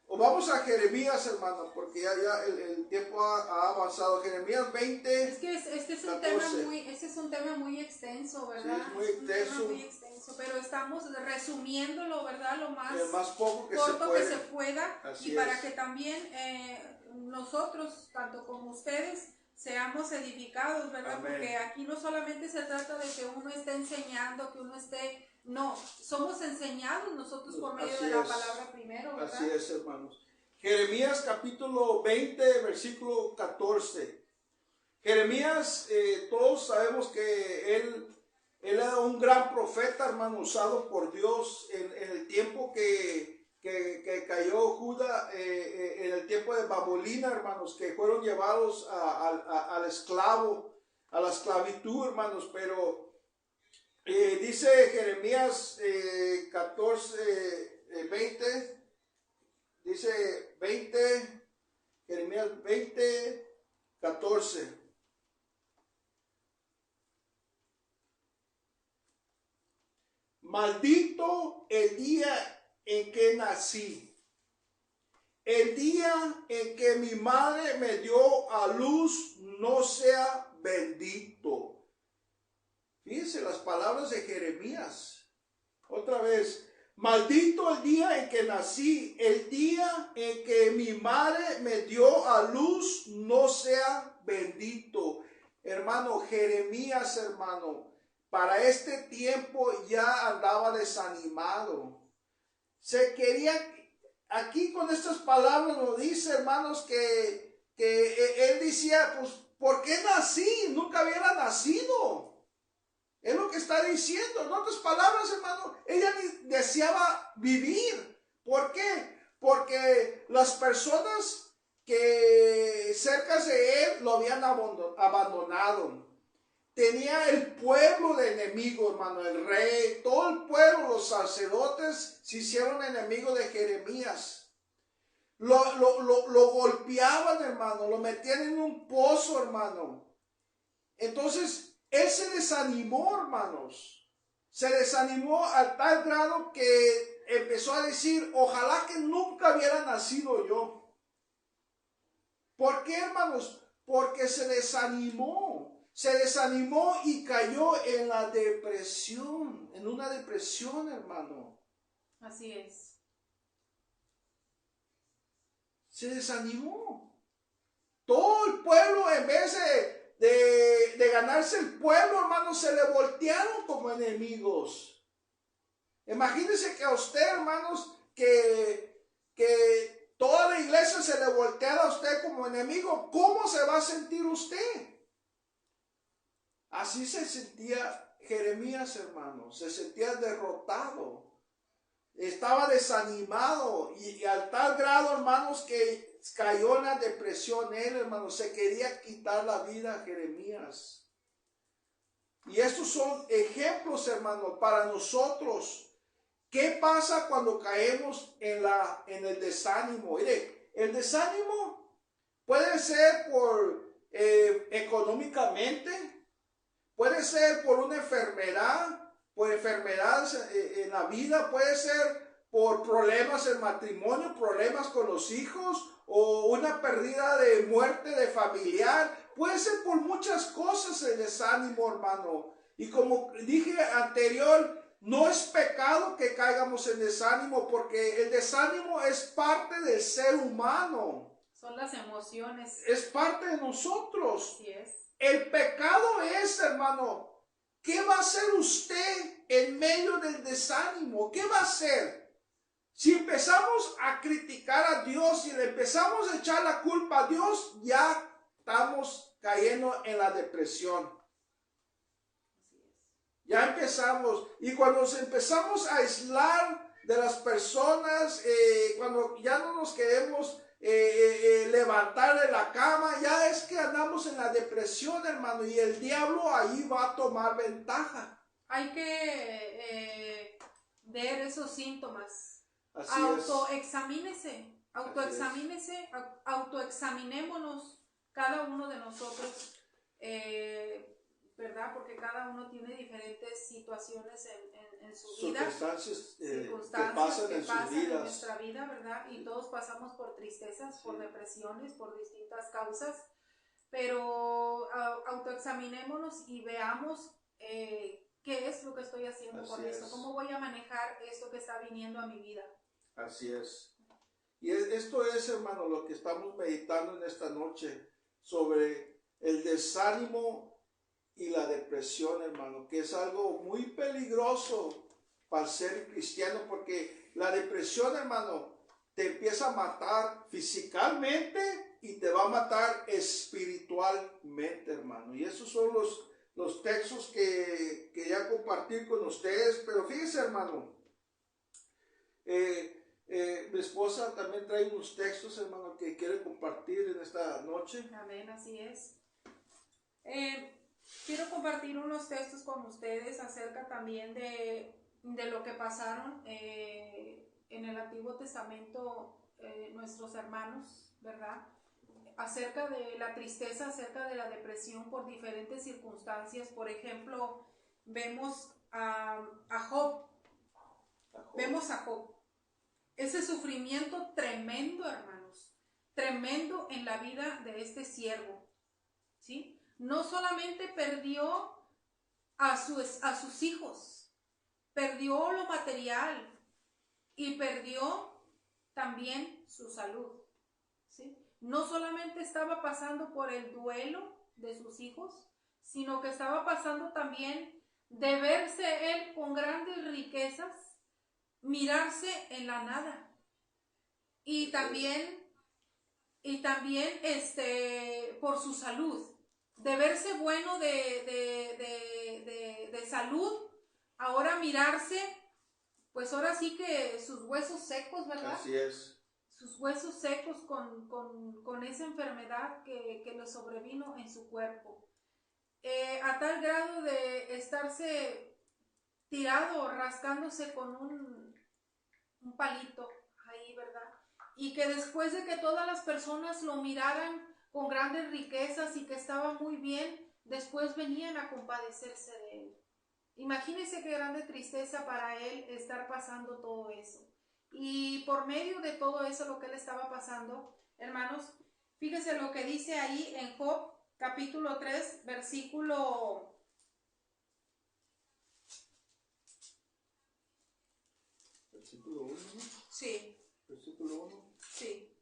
O vamos a Jeremías, hermano, porque ya el tiempo ha avanzado. Jeremías 20. Es que este es un tema muy extenso, ¿verdad? Sí, es muy extenso. Un tema muy extenso, pero estamos resumiéndolo, ¿verdad? Lo más poco que corto se que se pueda. Así y para es. que también nosotros, tanto como ustedes, seamos edificados, ¿verdad? Amén. Porque aquí no solamente se trata de que uno esté enseñando, que uno esté... No, somos enseñados nosotros por medio Así de la es. palabra primero, ¿verdad? Así es, hermanos. Jeremías capítulo 20, versículo 14. Jeremías, todos sabemos que él era un gran profeta, hermano, usado por Dios en el tiempo que cayó Judá, en el tiempo de Babilón, hermanos, que fueron llevados al esclavo, a la esclavitud, hermanos. Pero dice Jeremías 20, dice 20, Jeremías 20, 14. Maldito el día en que nací, el día en que mi madre me dio a luz, no sea bendito. Fíjense las palabras de Jeremías. Otra vez, maldito el día en que nací, el día en que mi madre me dio a luz, no sea bendito. Hermano, Jeremías, hermano, para este tiempo ya andaba desanimado. Se quería, aquí con estas palabras nos dice, hermanos, que él decía, pues, ¿por qué nací? Nunca hubiera nacido. Es lo que está diciendo. En otras palabras, hermano, ella deseaba vivir. ¿Por qué? Porque las personas que cerca de él lo habían abandonado. Tenía el pueblo de enemigo, hermano, el rey, todo el pueblo, los sacerdotes se hicieron enemigos de Jeremías. Lo golpeaban, hermano, lo metían en un pozo, hermano. Entonces, él se desanimó, hermanos. Se desanimó a tal grado que empezó a decir, ojalá que nunca hubiera nacido yo. ¿Por qué, hermanos? Porque se desanimó. Se desanimó y cayó en la depresión, en una depresión, hermano. Así es. Se desanimó. Todo el pueblo, en vez de ganarse el pueblo, hermano, se le voltearon como enemigos. Imagínense que a usted, hermanos, que toda la iglesia se le volteara a usted como enemigo. ¿Cómo se va a sentir usted? Así se sentía Jeremías, hermanos. Se sentía derrotado. Estaba desanimado y al tal grado, hermanos, que cayó en la depresión él, hermanos. Se quería quitar la vida a Jeremías. Y estos son ejemplos, hermanos, para nosotros. ¿Qué pasa cuando caemos en el desánimo? Mire, el desánimo puede ser por económicamente, puede ser por una enfermedad, por enfermedades en la vida, puede ser por problemas en matrimonio, problemas con los hijos o una pérdida de muerte de familiar. Puede ser por muchas cosas el desánimo, hermano. Y como dije anterior, no es pecado que caigamos en desánimo, porque el desánimo es parte del ser humano. Son las emociones. Es parte de nosotros. Así es. El pecado es, hermano, ¿qué va a hacer usted en medio del desánimo? ¿Qué va a hacer? Si empezamos a criticar a Dios y le empezamos a echar la culpa a Dios, ya estamos cayendo en la depresión. Ya empezamos, y cuando nos empezamos a aislar de las personas, cuando ya no nos queremos levantar de la cama, ya es que andamos en la depresión, hermano, y el diablo ahí va a tomar ventaja. Hay que ver esos síntomas. Así Autoexamínese, autoexaminémonos cada uno de nosotros. ¿Verdad? Porque cada uno tiene diferentes situaciones en su vida, circunstancias que pasan en nuestra vida, ¿verdad? Y todos pasamos por tristezas, por depresiones, por distintas causas, pero autoexaminémonos y veamos qué es lo que estoy haciendo con esto, cómo voy a manejar esto que está viniendo a mi vida. Así es. Y esto es, hermano, lo que estamos meditando en esta noche, sobre el desánimo y la depresión, hermano, que es algo muy peligroso para ser cristiano, porque la depresión, hermano, te empieza a matar físicamente y te va a matar espiritualmente, hermano. Y esos son los textos que quería compartir con ustedes. Pero fíjense, hermano, mi esposa también trae unos textos, hermano, que quiere compartir en esta noche. Amén, así es. Quiero compartir unos textos con ustedes acerca también de lo que pasaron en el Antiguo Testamento nuestros hermanos, ¿verdad? Acerca de la tristeza, acerca de la depresión por diferentes circunstancias. Por ejemplo, vemos a Job. Vemos a Job. Ese sufrimiento tremendo, hermanos, tremendo en la vida de este siervo, ¿sí? No solamente perdió a sus hijos, perdió lo material y perdió también su salud, ¿sí? No solamente estaba pasando por el duelo de sus hijos, sino que estaba pasando también de verse él con grandes riquezas, mirarse en la nada. Y también por su salud, de verse bueno de salud, ahora mirarse, pues ahora sí que sus huesos secos, ¿verdad? Así es. Sus huesos secos con esa enfermedad que le sobrevino en su cuerpo. A tal grado de estarse tirado, rascándose con un palito ahí, ¿verdad? Y que después de que todas las personas lo miraran con grandes riquezas y que estaba muy bien, después venían a compadecerse de él. Imagínense qué grande tristeza para él estar pasando todo eso. Y por medio de todo eso, lo que él estaba pasando, hermanos, fíjense lo que dice ahí en Job, capítulo 3, versículo 1. Sí. Versículo 1. Sí.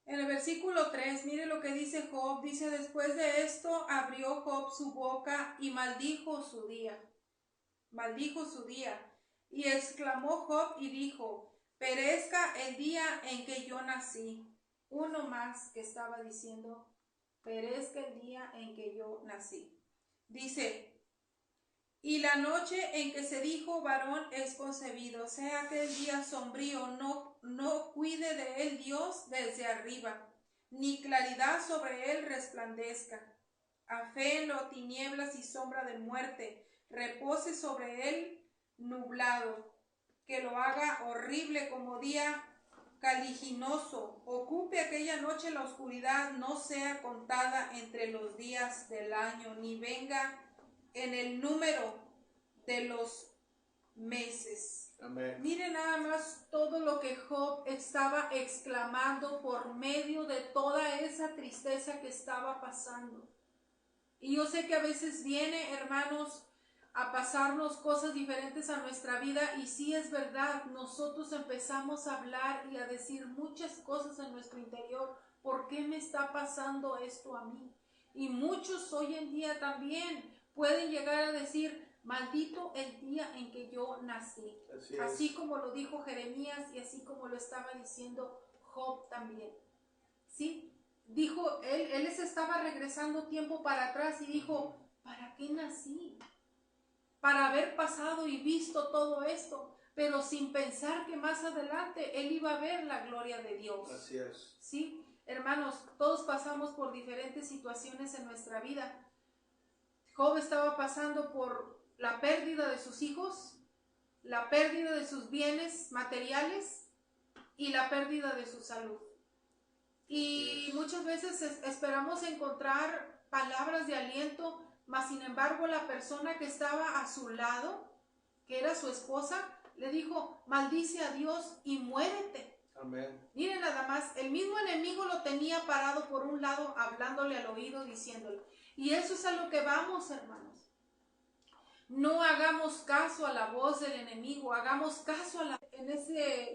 En el versículo 3, mire lo que dice Job. Dice: después de esto abrió Job su boca y maldijo su día. Maldijo su día. Y exclamó Job y dijo: perezca el día en que yo nací. uno más que estaba diciendo, perezca el día en que yo nací. Dice, y la noche en que se dijo varón es concebido, sea que el día sombrío no cuide de él Dios desde arriba, ni claridad sobre él resplandezca. Aféelo tinieblas y sombra de muerte, repose sobre él nublado, que lo haga horrible como día caliginoso, ocupe aquella noche la oscuridad, no sea contada entre los días del año, ni venga en el número de los meses. Amén. Miren nada más todo lo que Job estaba exclamando por medio de toda esa tristeza que estaba pasando. Y yo sé que a veces viene, hermanos, a pasarnos cosas diferentes a nuestra vida, y sí es verdad, nosotros empezamos a hablar y a decir muchas cosas en nuestro interior. ¿Por qué me está pasando esto a mí? Y muchos hoy en día también pueden llegar a decir, maldito el día en que yo nací. Así como lo dijo Jeremías y así como lo estaba diciendo Job también. ¿Sí? Dijo, él les estaba regresando tiempo para atrás y dijo, ¿para qué nací? Para haber pasado y visto todo esto, pero sin pensar que más adelante él iba a ver la gloria de Dios. Así es. ¿Sí? Hermanos, todos pasamos por diferentes situaciones en nuestra vida. Job estaba pasando por la pérdida de sus hijos, la pérdida de sus bienes materiales y la pérdida de su salud. Y muchas veces esperamos encontrar palabras de aliento, mas sin embargo la persona que estaba a su lado, que era su esposa, le dijo, maldice a Dios y muérete. Amén. Miren nada más, el mismo enemigo lo tenía parado por un lado, hablándole al oído, diciéndole. Y eso es a lo que vamos, hermanos. No hagamos caso a la voz del enemigo, hagamos caso a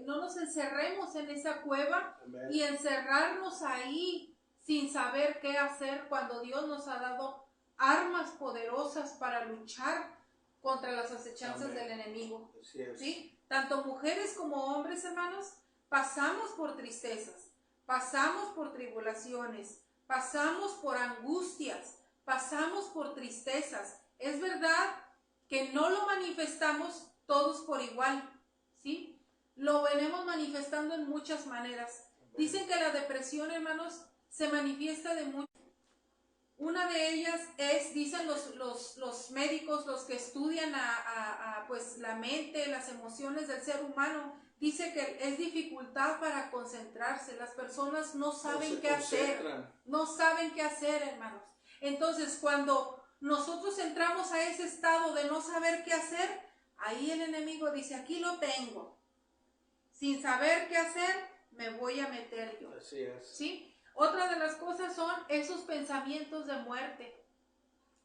no nos encerremos en esa cueva. Amén. Y encerrarnos ahí sin saber qué hacer cuando Dios nos ha dado armas poderosas para luchar contra las acechanzas del enemigo. ¿Sí? Tanto mujeres como hombres, hermanos, pasamos por tristezas, pasamos por tribulaciones, pasamos por angustias, pasamos por tristezas. Es verdad que no lo manifestamos todos por igual, ¿sí? Lo venimos manifestando en muchas maneras. Dicen que la depresión, hermanos, se manifiesta de muchas. Una de ellas es, dicen los médicos, los que estudian pues la mente, las emociones del ser humano, dice que es dificultad para concentrarse. Las personas no saben qué hacer, no saben qué hacer, hermanos. Entonces, cuando nosotros entramos a ese estado de no saber qué hacer, ahí el enemigo dice, aquí lo tengo. Sin saber qué hacer, me voy a meter yo. Así es. ¿Sí? Otra de las cosas son esos pensamientos de muerte,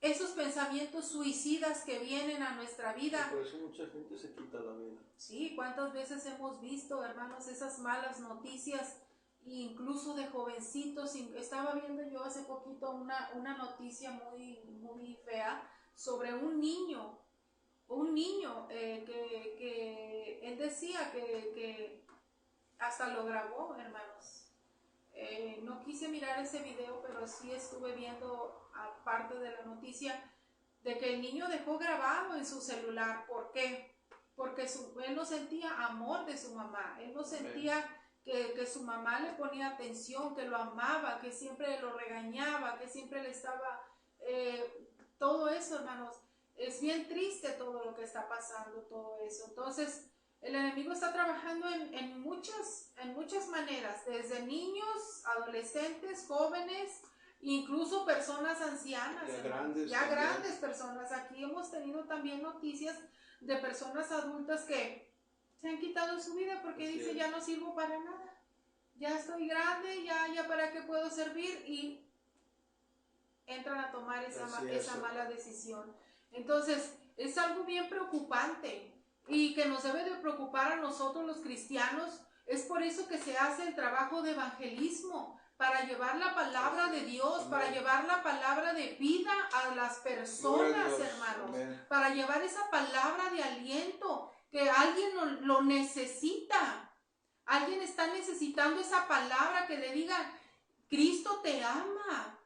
esos pensamientos suicidas que vienen a nuestra vida. Y por eso mucha gente se quita la vida. Sí, ¿cuántas veces hemos visto, hermanos, esas malas noticias, incluso de jovencitos? Estaba viendo yo hace poquito una noticia muy fea sobre un niño que él decía que hasta lo grabó, hermanos. No quise mirar ese video, pero sí estuve viendo aparte de la noticia de que el niño dejó grabado en su celular. ¿Por qué? Porque él no sentía amor de su mamá, él no sentía que su mamá le ponía atención, que lo amaba, que siempre lo regañaba, que siempre le estaba... todo eso, hermanos, es bien triste todo lo que está pasando, todo eso. Entonces, el enemigo está trabajando en muchas maneras, desde niños, adolescentes, jóvenes, incluso personas ancianas, grandes personas. Aquí hemos tenido también noticias de personas adultas que se han quitado su vida porque dicen, ya no sirvo para nada, ya estoy grande, ya para qué puedo servir, y entran a tomar esa mala decisión. Entonces, es algo bien preocupante y que nos debe de preocupar a nosotros los cristianos. Es por eso que se hace el trabajo de evangelismo, para llevar la palabra de Dios, para llevar la palabra de vida a las personas, hermanos, para llevar esa palabra de aliento, que alguien lo necesita. Alguien está necesitando esa palabra que le diga, Cristo te ama,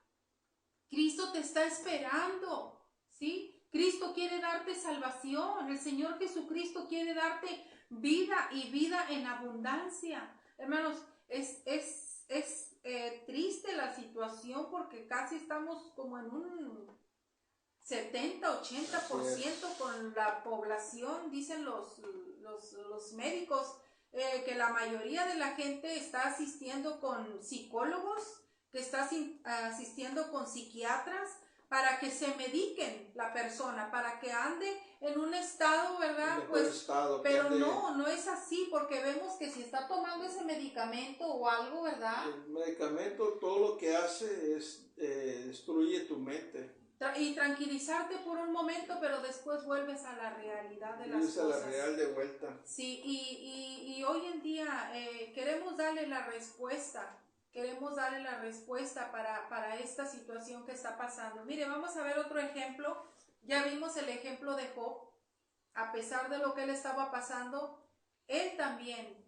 Cristo te está esperando, ¿sí? Cristo quiere darte salvación, el Señor Jesucristo quiere darte vida y vida en abundancia. Hermanos, es triste la situación porque casi estamos como en un 70-80% con la población, dicen los médicos, que la mayoría de la gente está asistiendo con psicólogos, que está asistiendo con psiquiatras para que se mediquen la persona, para que ande en un estado, ¿verdad? Pues, estado, pero no es así, porque vemos que si está tomando ese medicamento o algo, ¿verdad? El medicamento todo lo que hace es destruye tu mente. Y tranquilizarte por un momento, pero después vuelves a la realidad de las cosas. A la real de vuelta. Sí, y hoy en día queremos darle la respuesta. Queremos darle la respuesta para esta situación que está pasando. Mire, vamos a ver otro ejemplo. Ya vimos el ejemplo de Job. A pesar de lo que él estaba pasando, él también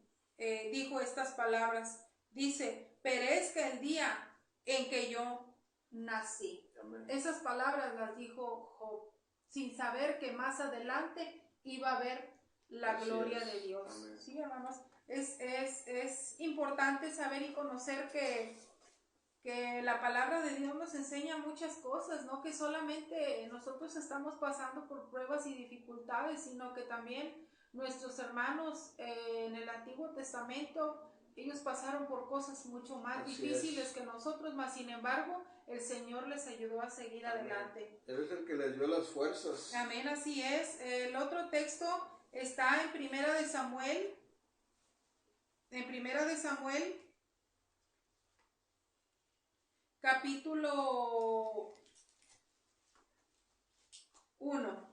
dijo estas palabras. Dice, perezca el día en que yo nací. Amén. Esas palabras las dijo Job, sin saber que más adelante iba a ver la gloria de Dios. Amén. Sí, hermanos, es importante saber y conocer que la palabra de Dios nos enseña muchas cosas, no que solamente nosotros estamos pasando por pruebas y dificultades, sino que también nuestros hermanos en el Antiguo Testamento, ellos pasaron por cosas mucho más difíciles que nosotros, mas sin embargo, el Señor les ayudó a seguir adelante. Él es el que les dio las fuerzas. Amén, así es. El otro texto está en Primera de Samuel. En Primera de Samuel, capítulo 1.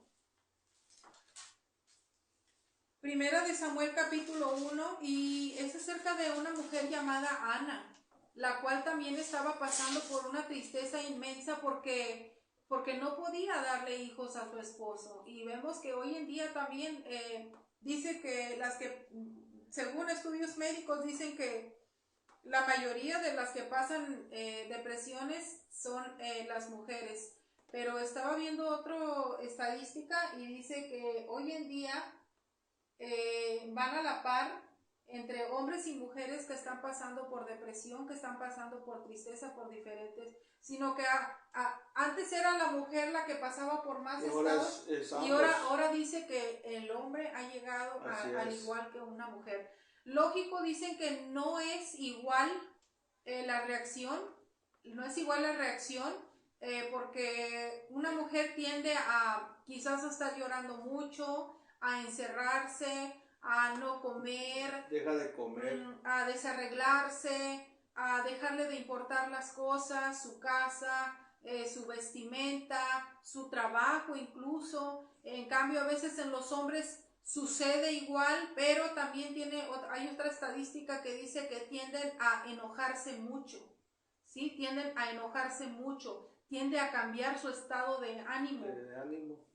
Primera de Samuel capítulo 1, y es acerca de una mujer llamada Ana, la cual también estaba pasando por una tristeza inmensa porque no podía darle hijos a su esposo. Y vemos que hoy en día también dice que según estudios médicos, dicen que la mayoría de las que pasan depresiones son las mujeres. Pero estaba viendo otra estadística y dice que hoy en día van a la par entre hombres y mujeres que están pasando por depresión, que están pasando por tristeza, por diferentes, sino que antes era la mujer la que pasaba por más estados, y ahora dice que el hombre ha llegado al igual que una mujer. Lógico, dicen que no es igual la reacción, porque una mujer tiende a quizás a estar llorando mucho, a encerrarse, a no comer, deja de comer, a desarreglarse, a dejarle de importar las cosas, su casa, su vestimenta, su trabajo incluso. En cambio, a veces en los hombres sucede igual, pero también hay otra estadística que dice que tienden a enojarse mucho, ¿sí? Tienden a enojarse mucho, tiende a cambiar su estado de ánimo.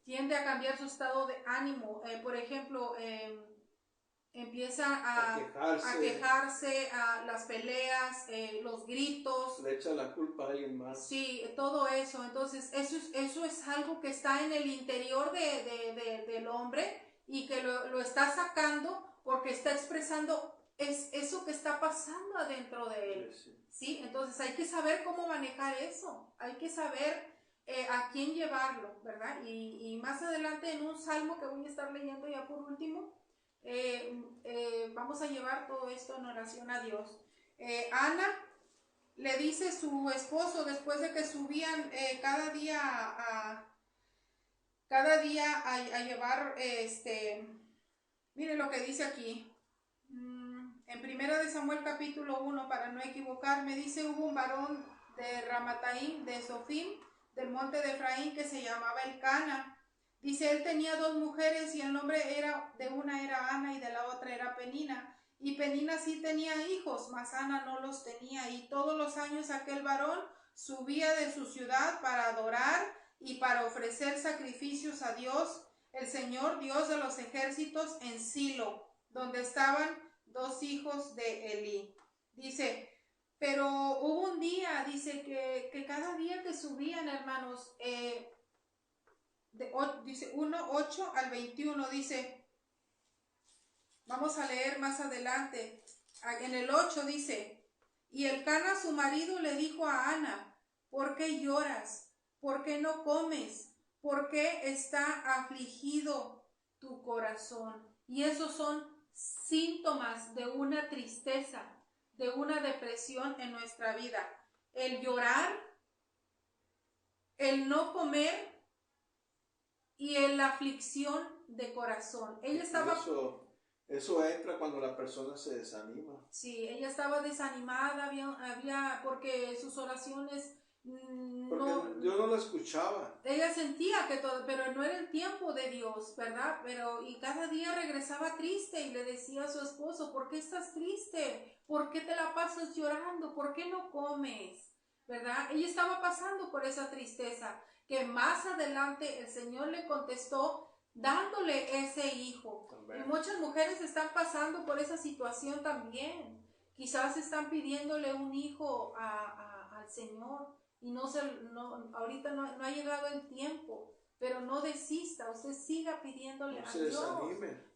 Tiende a cambiar su estado de ánimo. Por ejemplo, empieza a quejarse, a las peleas, los gritos. Le echa la culpa a alguien más. Sí, todo eso. Entonces, eso es algo que está en el interior del hombre y que lo está sacando porque está expresando eso que está pasando adentro de él. ¿Sí? Entonces, hay que saber cómo manejar eso. Hay que saber a quién llevarlo, ¿verdad? Y más adelante en un salmo que voy a estar leyendo ya por último, vamos a llevar todo esto en oración a Dios. Ana le dice su esposo, después de que subían cada día a llevar, mire lo que dice aquí. En Primera de Samuel capítulo 1, para no equivocarme, dice: hubo un varón de Ramataim, de Sofim, del monte de Efraín, que se llamaba Elcana. Dice, él tenía 2 mujeres y el nombre de una era Ana y de la otra era Penina. Y Penina sí tenía hijos, mas Ana no los tenía. Y todos los años aquel varón subía de su ciudad para adorar y para ofrecer sacrificios a Dios, el Señor Dios de los ejércitos, en Silo, donde estaban 2 hijos de Elí. Dice, pero hubo un día, dice que cada día que subían, hermanos, dice 1:8 al 21, dice, vamos a leer más adelante, en el 8 dice, y Elcana su marido le dijo a Ana, ¿por qué lloras? ¿Por qué no comes? ¿Por qué está afligido tu corazón? Y esos son síntomas de una tristeza, de una depresión en nuestra vida. El llorar, el no comer y la aflicción de corazón. Ella estaba... Eso entra cuando la persona se desanima. Sí, ella estaba desanimada, había porque sus oraciones porque Dios no la escuchaba. Ella sentía que todo, pero no era el tiempo de Dios, ¿verdad? Y cada día regresaba triste y le decía a su esposo, ¿por qué estás triste? ¿Por qué te la pasas llorando? ¿Por qué no comes? ¿Verdad? Ella estaba pasando por esa tristeza, que más adelante el Señor le contestó dándole ese hijo. Y muchas mujeres están pasando por esa situación también. Quizás están pidiéndole un hijo al Señor y ahorita no ha llegado el tiempo, pero no desista, usted siga pidiéndole a Dios.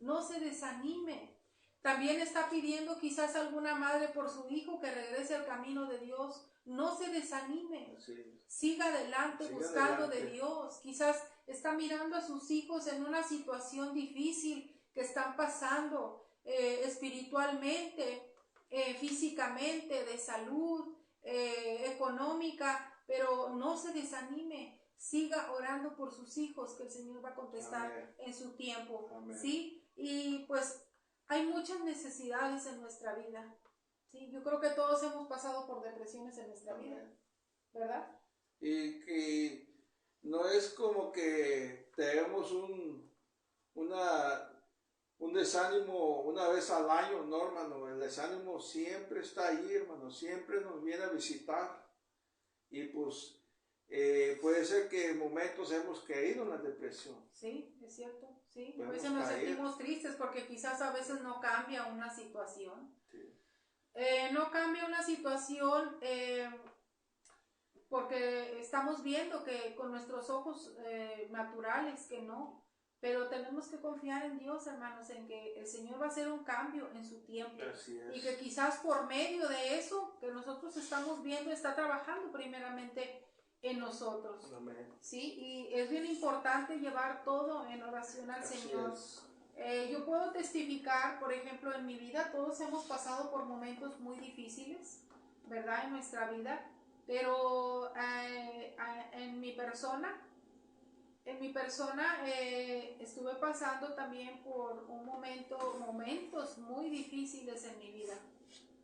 No se desanime. También está pidiendo quizás alguna madre por su hijo que regrese al camino de Dios. No se desanime. Sí. Siga adelante buscando de Dios. Quizás está mirando a sus hijos en una situación difícil que están pasando espiritualmente, físicamente, de salud, económica, pero no se desanime. Siga orando por sus hijos, que el Señor va a contestar Amén. En su tiempo. Amén. ¿Sí? Y pues hay muchas necesidades en nuestra vida. ¿Sí? Yo creo que todos hemos pasado por depresiones en nuestra Amén. Vida, ¿verdad? Y que no es como que tenemos un desánimo una vez al año, no, hermano. El desánimo siempre está ahí, hermano. Siempre nos viene a visitar. Y pues puede ser que en momentos hemos caído en la depresión. Sí, es cierto. Sí, a veces nos sentimos tristes porque quizás a veces no cambia una situación. Sí. No cambia una situación porque estamos viendo que con nuestros ojos naturales que no, pero tenemos que confiar en Dios, hermanos, en que el Señor va a hacer un cambio en su tiempo. Así es. Y que quizás por medio de eso que nosotros estamos viendo está trabajando primeramente en nosotros. Amén. ¿Sí? Y es bien importante llevar todo en oración al Así Señor. Yo puedo testificar, por ejemplo, en mi vida, todos hemos pasado por momentos muy difíciles, ¿verdad? En nuestra vida, pero en mi persona estuve pasando también por momentos muy difíciles en mi vida,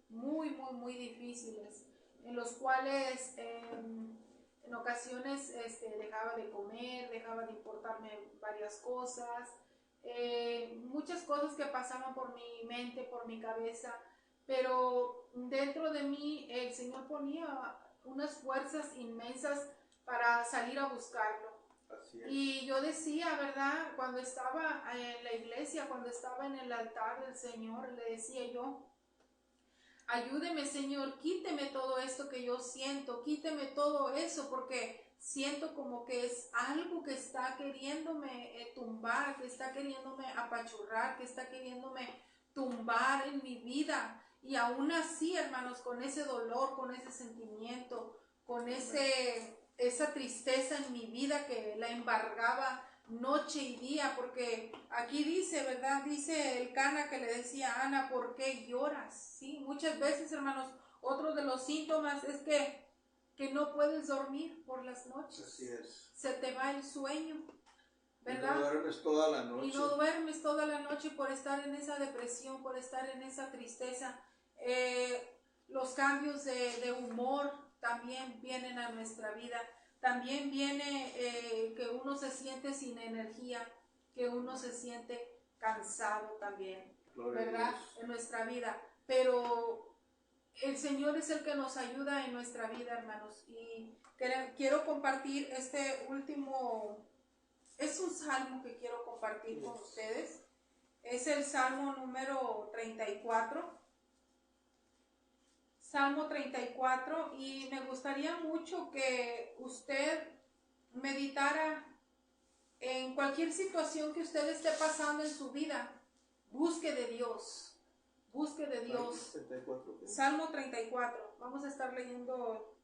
muy difíciles, en los cuales en ocasiones dejaba de comer, dejaba de importarme varias cosas, muchas cosas que pasaban por mi mente, por mi cabeza, pero dentro de mí el Señor ponía unas fuerzas inmensas para salir a buscarlo. Y yo decía, ¿verdad? Cuando estaba en la iglesia, cuando estaba en el altar del Señor, le decía yo, ayúdeme, Señor, quíteme todo esto que yo siento, quíteme todo eso, porque siento como que es algo que está queriéndome tumbar, que está queriéndome apachurrar, que está queriéndome tumbar en mi vida. Y aún así, hermanos, con ese dolor, con ese sentimiento, con esa tristeza en mi vida que la embargaba noche y día, porque aquí dice, ¿verdad? Dice Elcana que le decía a Ana, ¿por qué lloras? ¿Sí? Muchas veces, hermanos, otro de los síntomas es que no puedes dormir por las noches. Así es. Se te va el sueño, ¿verdad? Y no duermes toda la noche. Y no duermes toda la noche por estar en esa depresión, por estar en esa tristeza. Los cambios de humor también vienen a nuestra vida. También viene que uno se siente sin energía, que uno se siente cansado también, ¿verdad? En nuestra vida. Pero el Señor es el que nos ayuda en nuestra vida, hermanos. Y quiero compartir este último, es un salmo que quiero compartir con ustedes. Es el Salmo número 34. Salmo 34, y me gustaría mucho que usted meditara en cualquier situación que usted esté pasando en su vida. Busque de Dios. Busque de Dios. 34, ¿qué? Salmo 34. Vamos a estar leyendo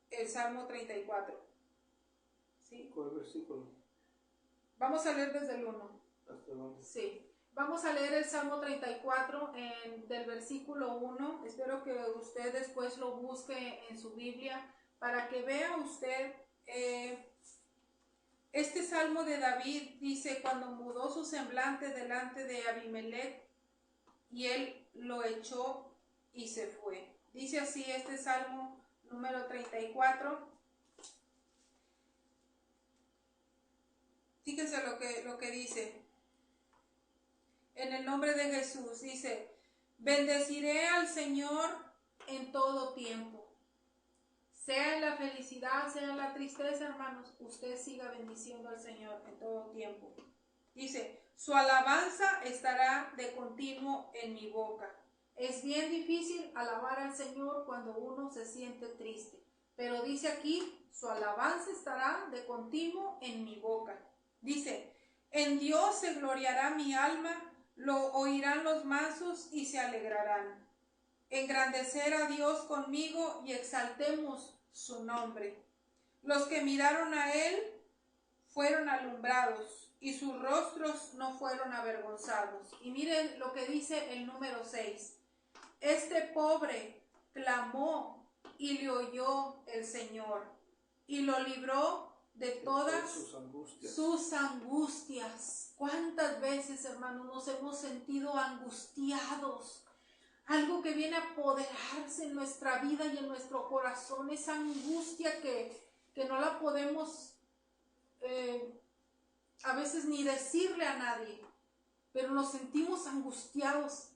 el Salmo 34. ¿Sí? ¿Cuál versículo? Vamos a leer desde el 1. ¿Hasta dónde? Sí. Vamos a leer el Salmo 34 del versículo 1. Espero que usted después lo busque en su Biblia para que vea usted. Este Salmo de David dice: cuando mudó su semblante delante de Abimelech, y él lo echó y se fue. Dice así este Salmo número 34. Fíjense lo que dice. En el nombre de Jesús dice: bendeciré al Señor en todo tiempo. Sea en la felicidad, sea en la tristeza, hermanos, usted siga bendiciendo al Señor en todo tiempo. Dice: su alabanza estará de continuo en mi boca. Es bien difícil alabar al Señor cuando uno se siente triste, pero dice aquí: su alabanza estará de continuo en mi boca. Dice: en Dios se gloriará mi alma, lo oirán los mansos y se alegrarán. Engrandecer a Dios conmigo y exaltemos su nombre. Los que miraron a él fueron alumbrados y sus rostros no fueron avergonzados. Y miren lo que dice el número 6. Este pobre clamó y le oyó el Señor y lo libró de todas sus angustias. ¿Cuántas veces, hermanos, nos hemos sentido angustiados? Algo que viene a apoderarse en nuestra vida y en nuestro corazón, esa angustia que no la podemos a veces ni decirle a nadie, pero nos sentimos angustiados,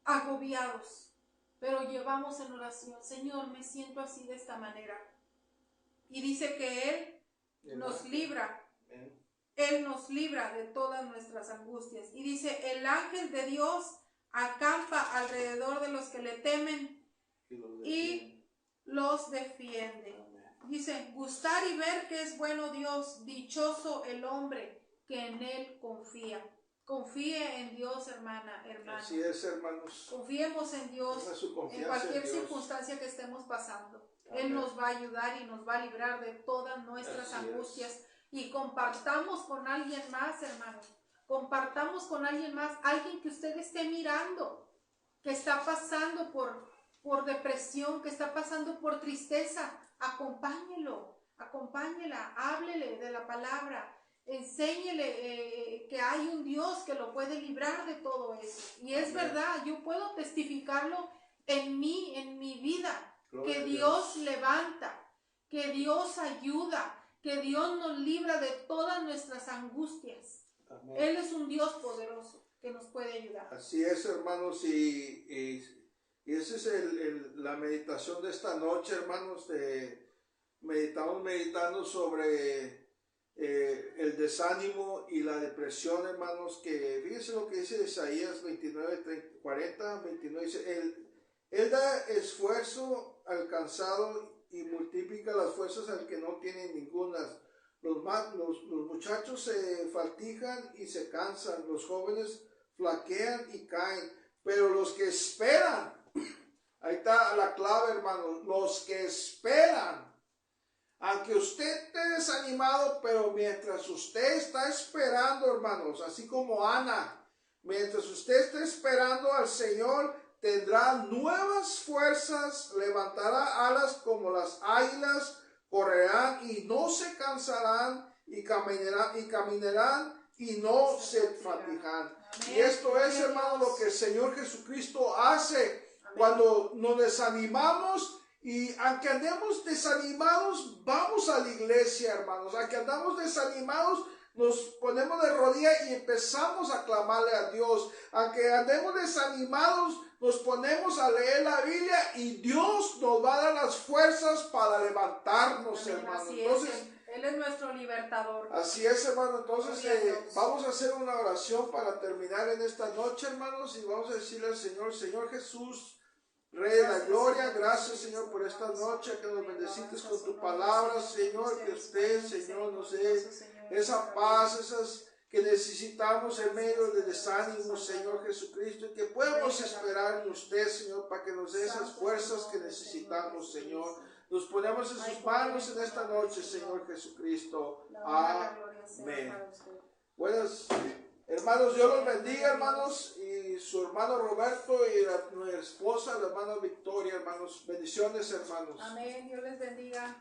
agobiados, pero llevamos en oración: Señor, me siento así de esta manera. Y dice que Él nos libra. Él nos libra de todas nuestras angustias. Y dice: el ángel de Dios acampa alrededor de los que le temen y los defiende. Dice: gustar y ver que es bueno Dios, dichoso el hombre que en Él confía. Confíe en Dios, hermana. Así es, hermanos. Confiemos en Dios en cualquier circunstancia que estemos pasando. Amén. Él nos va a ayudar y nos va a librar de todas nuestras angustias. Y compartamos con alguien más, hermanos. Compartamos con alguien más, alguien que usted esté mirando, que está pasando por depresión, que está pasando por tristeza. Acompáñelo, acompáñela, háblele de la palabra, enséñele que hay un Dios que lo puede librar de todo eso. Y es verdad, yo puedo testificarlo en mi vida, Gloria que Dios levanta, que Dios ayuda, que Dios nos libra de todas nuestras angustias. Amén. Él es un Dios poderoso que nos puede ayudar. Así es, hermanos, y esa es la meditación de esta noche, hermanos. Estamos meditando sobre el desánimo y la depresión, hermanos, que fíjense lo que dice Isaías 29, 40, 29, dice: él da esfuerzo al cansado y multiplica las fuerzas al que no tiene ninguna. Los muchachos se fatigan y se cansan, los jóvenes flaquean y caen, pero los que esperan, ahí está la clave, hermanos, los que esperan, aunque usted esté desanimado, pero mientras usted está esperando, hermanos, así como Ana, mientras usted esté esperando al Señor, tendrá nuevas fuerzas, levantará alas como las águilas, correrán y no se cansarán, y caminarán y no se fatigarán. Y esto es, hermano, lo que el Señor Jesucristo hace cuando nos desanimamos. Y aunque andemos desanimados, vamos a la iglesia, hermanos. Aunque andamos desanimados, nos ponemos de rodillas y empezamos a clamarle a Dios. Aunque andemos desanimados, nos ponemos a leer la Biblia y Dios nos nos va a dar las fuerzas para levantarnos, Amén, hermano. así Entonces, es, Él es nuestro libertador. así es, hermano. Entonces, Gloria a Dios. vamos a hacer una oración para terminar en esta noche, hermanos, y vamos a decirle al Señor, Señor Jesús, Rey de la gloria, gracias, Señor, por esta noche que nos bendecites con tu palabra, Señor, que usted, Señor, nos dé esa paz, esas que necesitamos en medio de desánimo, Señor Jesucristo, y que podemos esperar en usted, Señor, para que nos dé esas fuerzas que necesitamos, Señor. Nos ponemos en sus manos en esta noche, Señor Jesucristo. Amén. Buenas, hermanos, Dios los bendiga, hermanos, y su hermano Roberto y mi esposa, la hermana Victoria, hermanos. Bendiciones, hermanos. Amén, Dios les bendiga.